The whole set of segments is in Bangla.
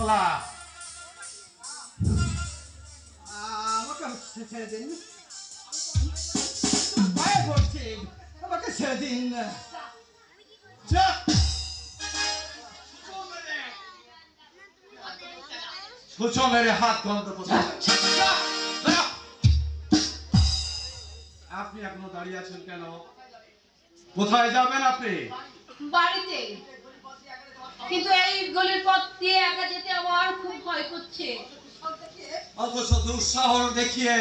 শৃঙ্খলা। আমাকে ছেড়ে দিন, পায়ে পড়ছি, আমাকে ছেড়ে দিন। ছুঁচো মেরে হাত বন্ধ করতে। আপনি এখনো দাঁড়িয়ে আছেন কেন? কোথায় যাবেন আপনি? বাড়িতে, কিন্তু এই গলির পথ দিয়ে একা যেতে আমার খুব ভয় করছে। অথচ দুঃসাহস দেখিয়ে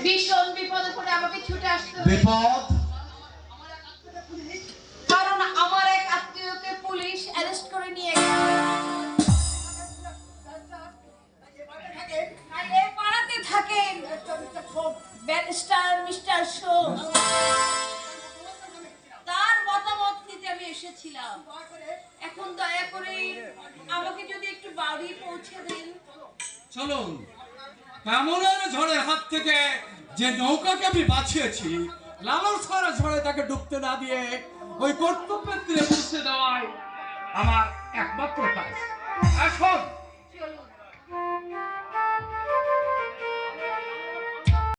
ভীষণ বিপদে পড়ে আমাকে ছুটে আসতে হবে। বিপদ? কারণ আমার এক আত্মীয়কে পুলিশ অ্যারেস্ট করে নিয়ে গেছে। এই পাড়াতে থাকেন ব্যারিস্টার মিস্টার শো। তার মতামত নিতে আমি এসেছিলাম। এখন দয়া করে আমাকে যদি একটু বাড়ি পৌঁছে দেন। চলুন, এমনের ঝড়ের হাত থেকে যে নৌকাকে আমি বাঁচিয়েছি, লালন সারা ঝড়ে তাকে ডুবতে না দিয়ে ওই কর্তব্যের তীরে পৌঁছে দেওয়ায় আমার